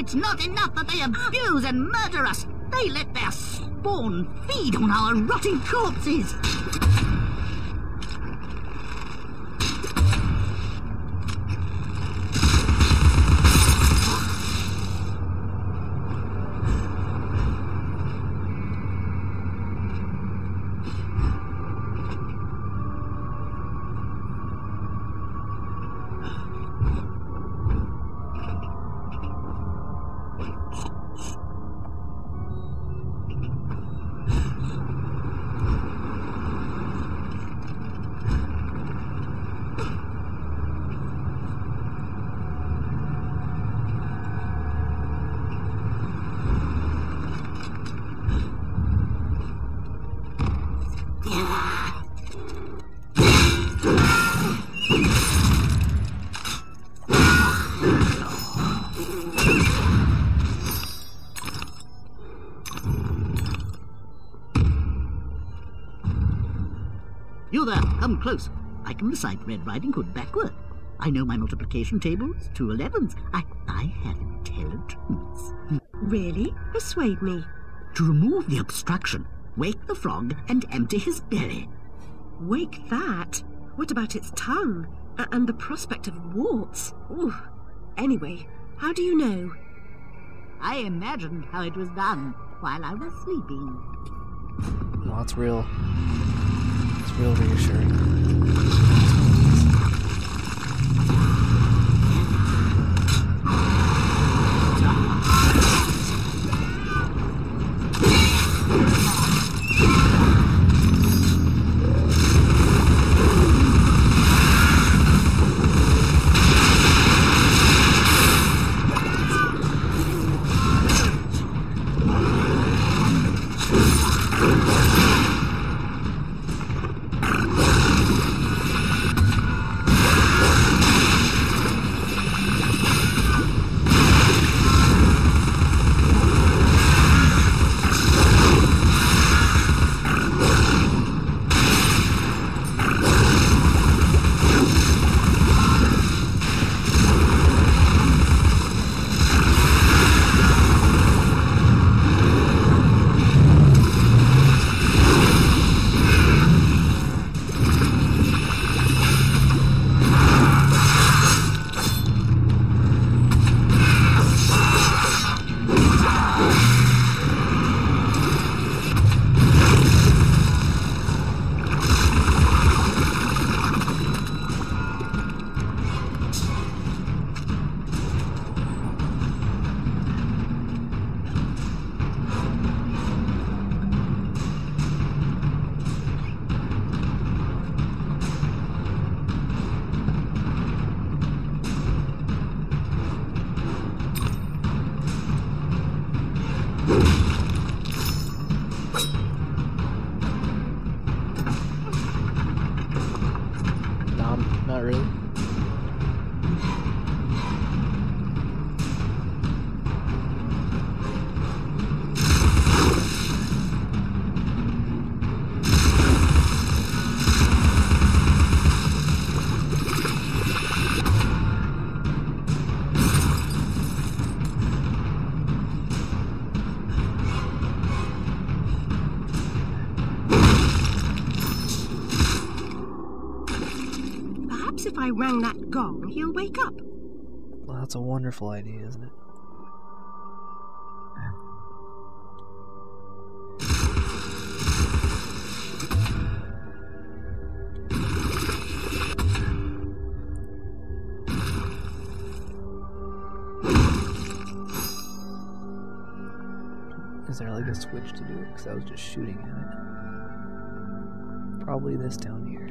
It's not enough that they abuse and murder us. They let their spawn feed on our rotting corpses. You there, come close. I can recite Red Riding Hood backward. I know my multiplication tables, 2 11s. I have intelligence. Really? Persuade me. To remove the obstruction, wake the frog and empty his belly. Wake that? What about its tongue? And the prospect of warts? Ooh. Anyway, how do you know? I imagined how it was done while I was sleeping. Well, it's real. It's real reassuring. Not really. If I rang that gong, he'll wake up. Well, that's a wonderful idea, isn't it? Is there like a switch to do it? Because I was just shooting at it. Probably this down here.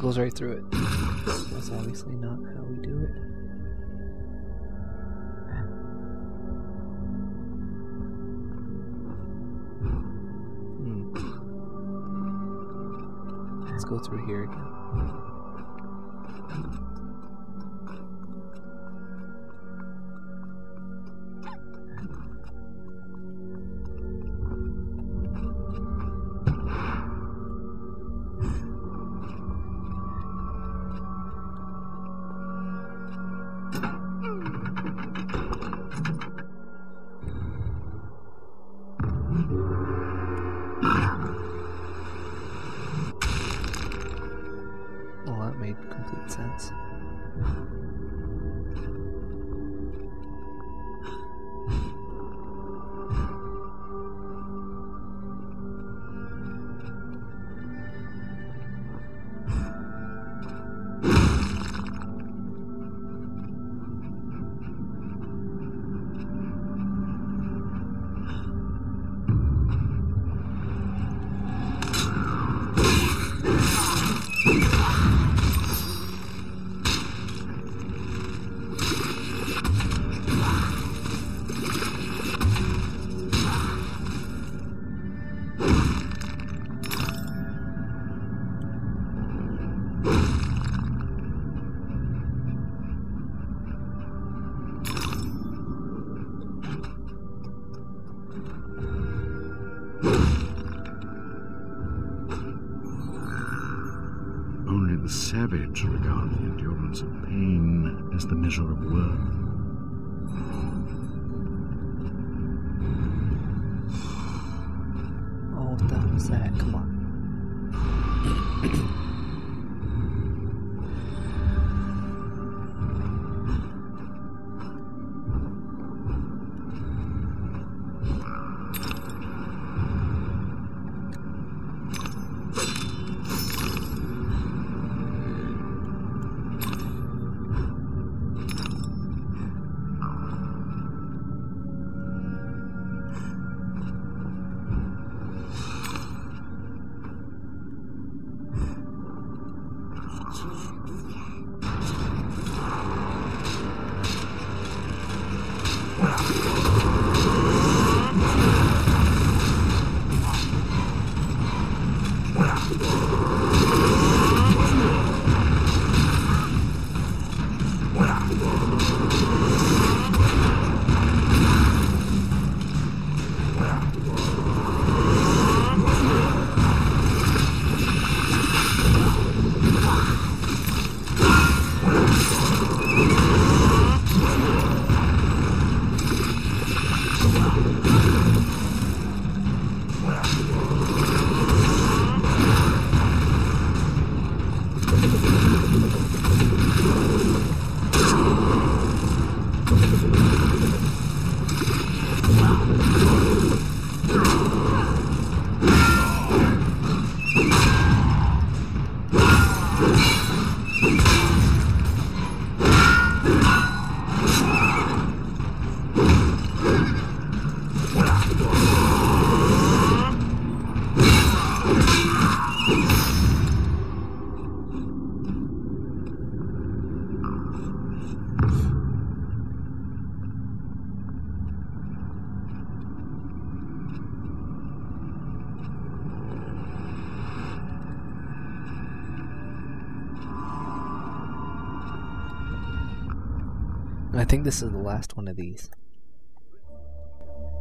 goes right through it. That's obviously not how we do it. Let's go through here again. Well, that made complete sense. Only the savage regard the endurance of pain as the measure of worth. Oh, what the hell was that? Come on. And I think this is the last one of these.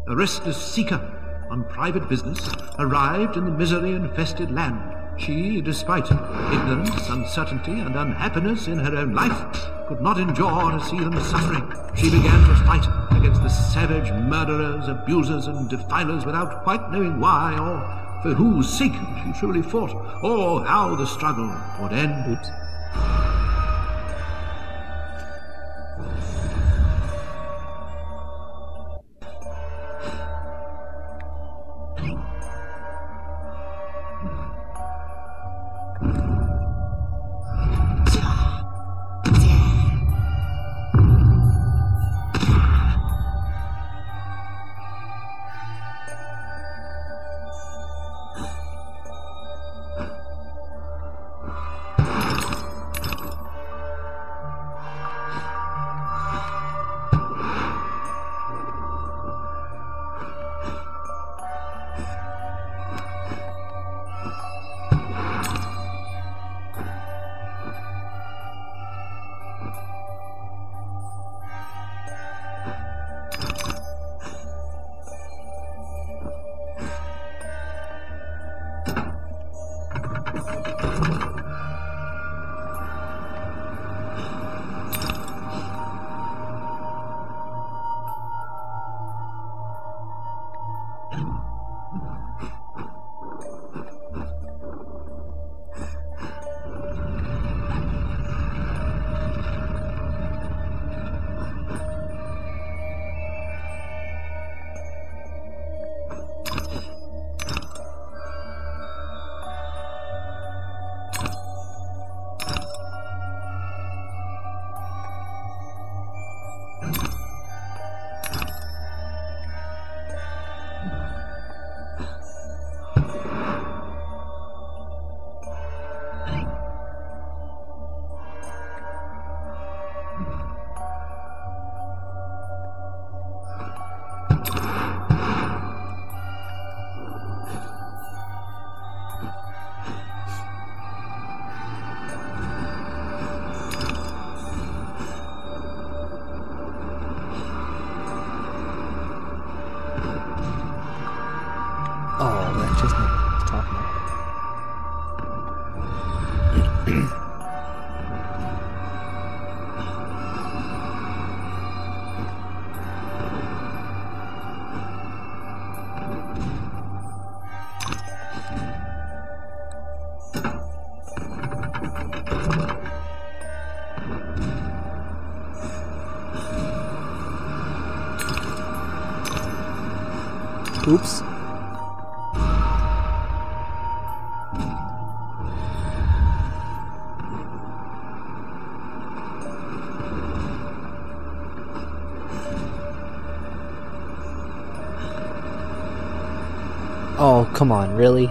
A restless seeker on private business arrived in the misery-infested land. She, despite ignorance, uncertainty, and unhappiness in her own life, could not endure to see them suffering. She began to fight against the savage murderers, abusers, and defilers without quite knowing why or for whose sake she truly fought, or how the struggle would end. Oops. Oops. Oh, come on, really?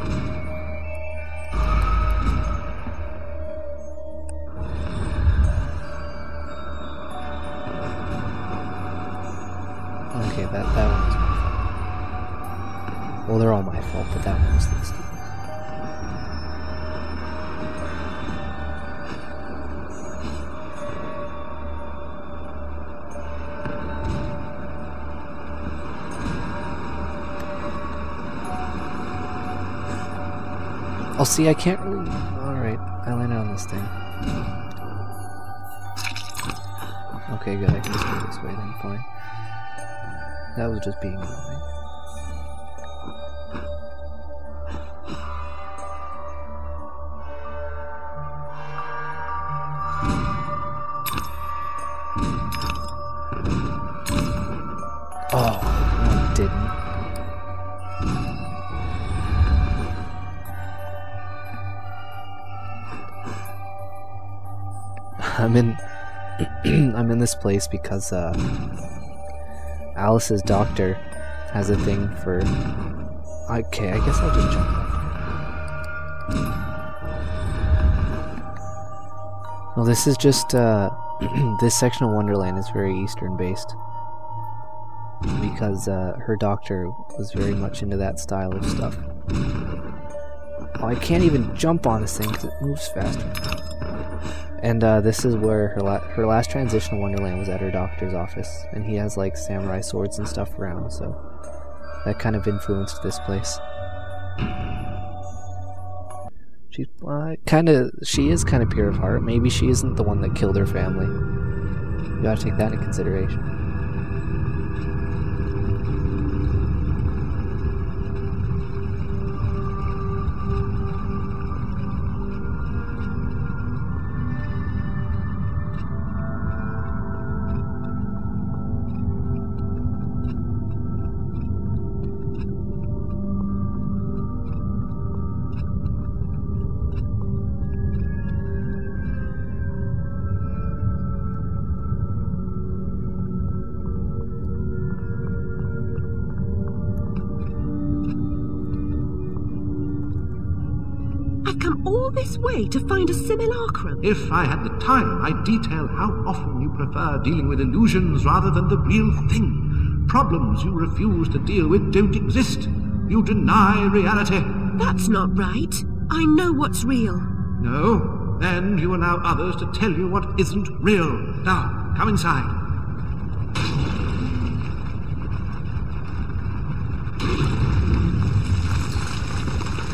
Okay, that one was my fault. Well, they're all my fault, but that one was the stupid. Oh, see, I can't really... Alright, I landed on this thing. Okay, good, I can just go this way then, fine. That was just being annoying. Oh, no, it didn't. I'm in this place because Alice's doctor has a thing for... Okay, I guess I'll just jump up here. Well, this is just this section of Wonderland is very Eastern based because her doctor was very much into that style of stuff. Oh, I can't even jump on this thing because it moves faster. And this is where her last transition to Wonderland was at her doctor's office, and he has like samurai swords and stuff around, so that kind of influenced this place. She is kind of pure of heart. Maybe she isn't the one that killed her family. You gotta take that into consideration. This way to find a simulacrum. If I had the time, I'd detail how often you prefer dealing with illusions rather than the real thing. Problems you refuse to deal with don't exist. You deny reality. That's not right. I know what's real. No? Then you allow others to tell you what isn't real. Now, come inside.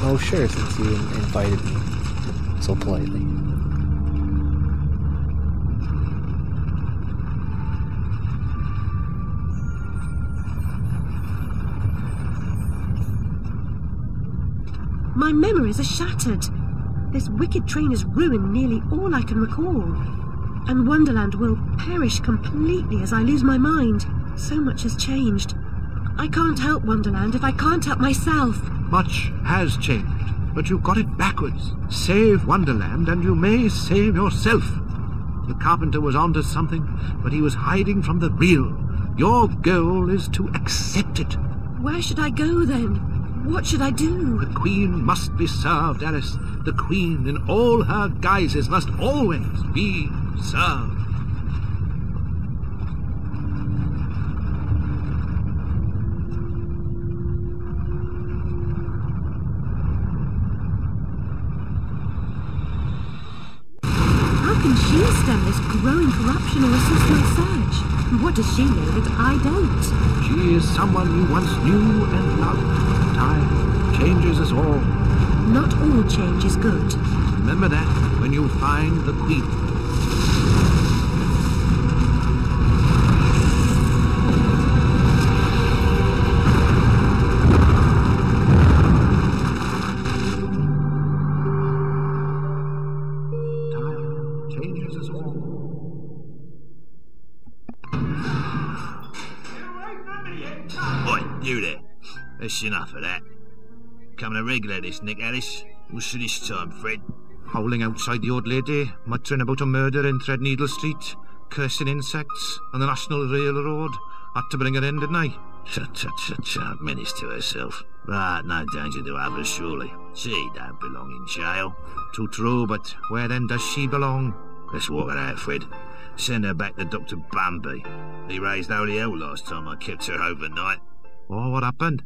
Oh, sure, since you invited me so politely. My memories are shattered. This wicked train has ruined nearly all I can recall. And Wonderland will perish completely as I lose my mind. So much has changed. I can't help Wonderland if I can't help myself. Much has changed, but you got it backwards. Save Wonderland and you may save yourself. The carpenter was onto something, but he was hiding from the real. Your goal is to accept it. Where should I go then? What should I do? The Queen must be served, Alice. The Queen in all her guises must always be served. She stem this growing corruption or assist my search. What does she know that I don't? She is someone you once knew and loved. Time changes us all. Not all change is good. Remember that when you find the Queen. That's enough of that. Coming a regular this, Nick Alice. What's this time, Fred? Howling outside the old lady, muttering about a murder in Threadneedle Street, cursing insects on the National Railroad. Had to bring her in, didn't I? Tut, menace to herself. Right, no danger to others, surely. She don't belong in jail. Too true, but where then does she belong? Let's walk her out, Fred. Send her back to Dr. Bumby. He raised holy hell last time I kept her overnight. Oh, what happened?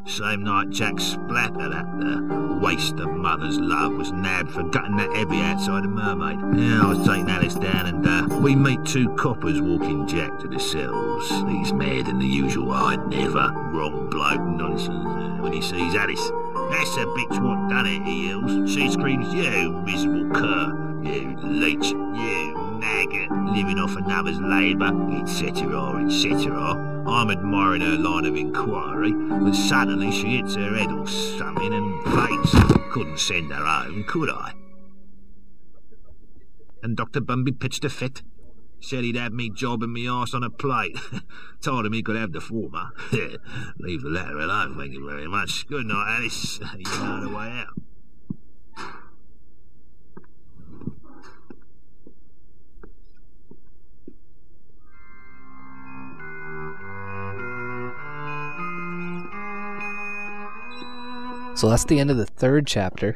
Same night Jack Splatter, that waste of mother's love, was nabbed for gutting that heavy outside the Mermaid. Yeah, I was taking Alice down and we meet two coppers walking Jack to the cells. He's mad than the usual I'd never. Wrong bloke nonsense. When he sees Alice, "That's the bitch what done it," he yells. She screams, "You miserable cur, you leech, you maggot, living off another's labour," etc., etc. I'm admiring her line of inquiry, but suddenly she hits her head or something and faints. Couldn't send her home, could I? And Dr. Bumby pitched a fit. Said he'd have me jobbing me arse on a plate. Told him he could have the former. Leave the latter alone, thank you very much. Good night, Alice. You know the way out. So that's the end of the third chapter.